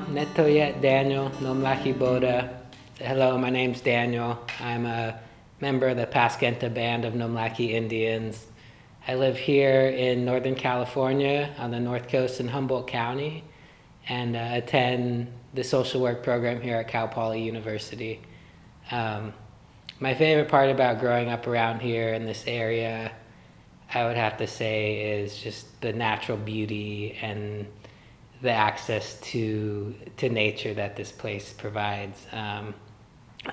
Netoyet Daniel Nomlaki Boda. Hello, my name's Daniel. I'm a member of the Paskenta Band of Nomlaki Indians. I live here in Northern California on the North Coast in Humboldt County and attend the social work program here at Cal Poly University. My favorite part about growing up around here in this area, I would have to say, is just the natural beauty and the access to nature that this place provides.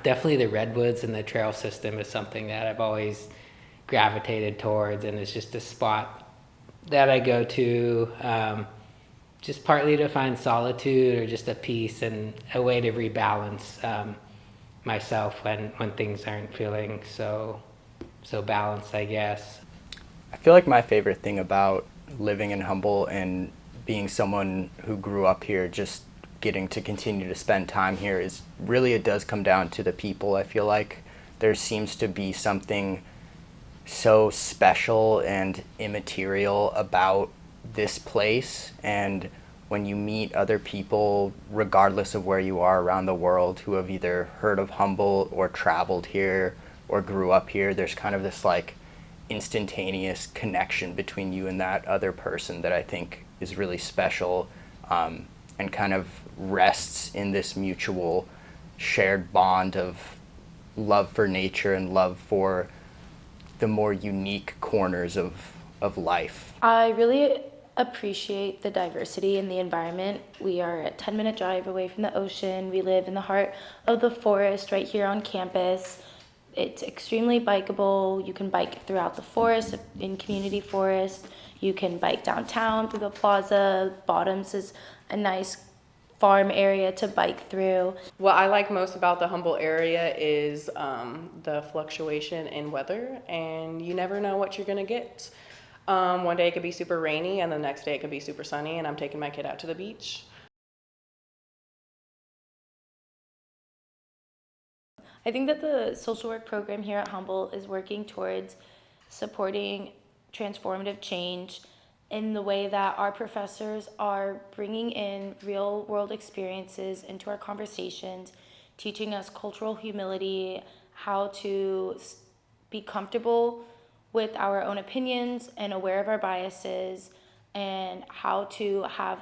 Definitely the redwoods and the trail system is something that I've always gravitated towards, and it's just a spot that I go to just partly to find solitude or just a peace and a way to rebalance myself when things aren't feeling so balanced, I guess. I feel like my favorite thing about living in Humboldt and being someone who grew up here, just getting to continue to spend time here, is really, it does come down to the people. I feel like there seems to be something so special and immaterial about this place, and when you meet other people, regardless of where you are around the world, who have either heard of Humboldt or traveled here or grew up here, there's kind of this like instantaneous connection between you and that other person that I think is really special, and kind of rests in this mutual shared bond of love for nature and love for the more unique corners of life. I really appreciate the diversity in the environment. We are a 10-minute drive away from the ocean. We live in the heart of the forest right here on campus. It's extremely bikeable. You can bike throughout the forest, in community forest. You can bike downtown through the plaza. Bottoms is a nice farm area to bike through. What I like most about the Humboldt area is the fluctuation in weather, and you never know what you're gonna get. One day it could be super rainy, and the next day it could be super sunny, and I'm taking my kid out to the beach. I think that the social work program here at Humboldt is working towards supporting transformative change in the way that our professors are bringing in real world experiences into our conversations, teaching us cultural humility, how to be comfortable with our own opinions and aware of our biases, and how to have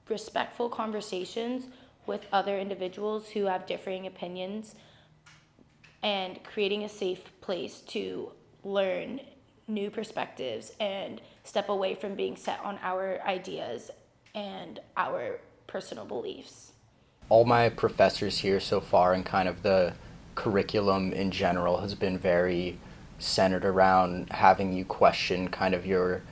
respectful conversations with other individuals who have differing opinions, and creating a safe place to learn new perspectives and step away from being set on our ideas and our personal beliefs. All my professors here so far, and kind of the curriculum in general, has been very centered around having you question kind of your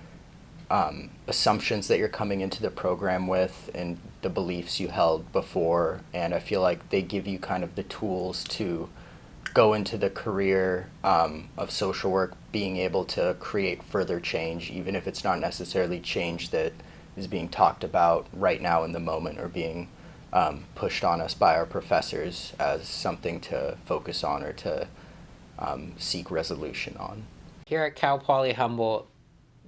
assumptions that you're coming into the program with and the beliefs you held before. And I feel like they give you kind of the tools to go into the career of social work, being able to create further change, even if it's not necessarily change that is being talked about right now in the moment or being pushed on us by our professors as something to focus on or to seek resolution on. Here at Cal Poly Humboldt,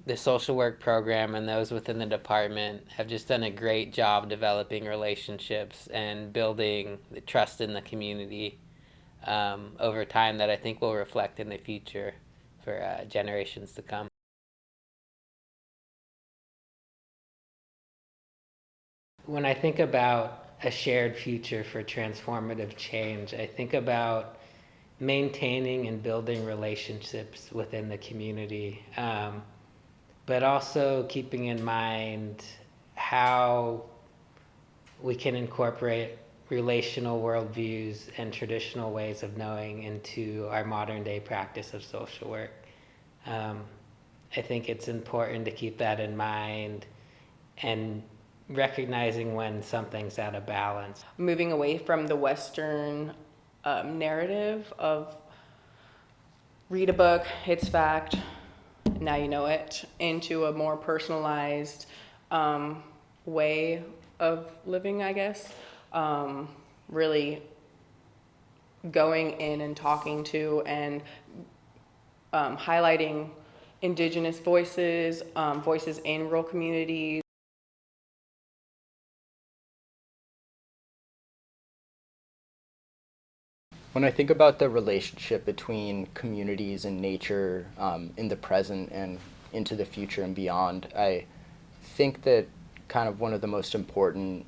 the social work program and those within the department have just done a great job developing relationships and building the trust in the community over time that I think will reflect in the future for generations to come. When I think about a shared future for transformative change, I think about maintaining and building relationships within the community, but also keeping in mind how we can incorporate relational worldviews and traditional ways of knowing into our modern day practice of social work. I think it's important to keep that in mind and recognizing when something's out of balance. Moving away from the Western narrative of read a book, it's fact, now you know it, into a more personalized way of living, I guess. Really going in and talking to and highlighting Indigenous voices, voices in rural communities. When I think about the relationship between communities and nature in the present and into the future and beyond, I think that kind of one of the most important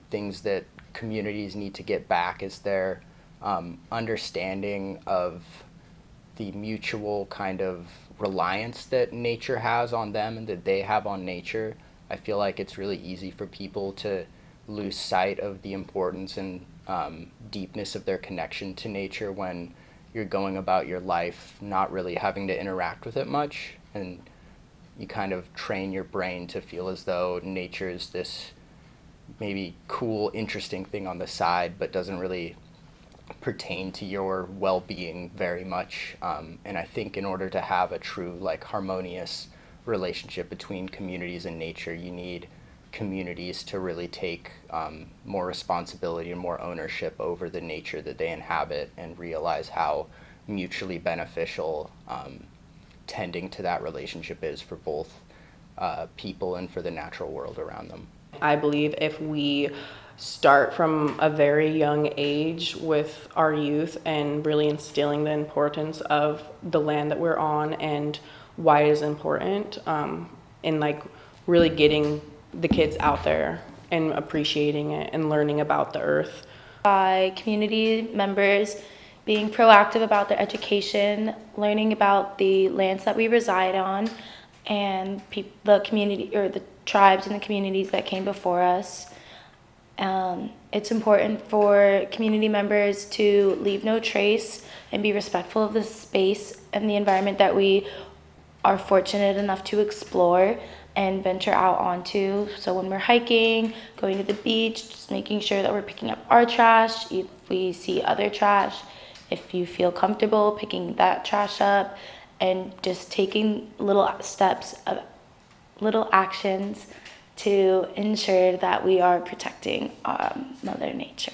things that communities need to get back is their understanding of the mutual kind of reliance that nature has on them and that they have on nature. I feel like it's really easy for people to lose sight of the importance and deepness of their connection to nature when you're going about your life not really having to interact with it much, and you kind of train your brain to feel as though nature is this maybe cool, interesting thing on the side, but doesn't really pertain to your well-being very much. And I think in order to have a true, like, harmonious relationship between communities and nature, you need communities to really take more responsibility and more ownership over the nature that they inhabit and realize how mutually beneficial tending to that relationship is for both people and for the natural world around them. I believe if we start from a very young age with our youth and really instilling the importance of the land that we're on and why it is important, and like really getting the kids out there and appreciating it and learning about the earth. By community members being proactive about their education, learning about the lands that we reside on, and the community or the tribes and the communities that came before us. It's important for community members to leave no trace and be respectful of the space and the environment that we are fortunate enough to explore and venture out onto. So when we're hiking, going to the beach, just making sure that we're picking up our trash. If we see other trash, if you feel comfortable picking that trash up, and just taking little steps of little actions to ensure that we are protecting Mother Nature.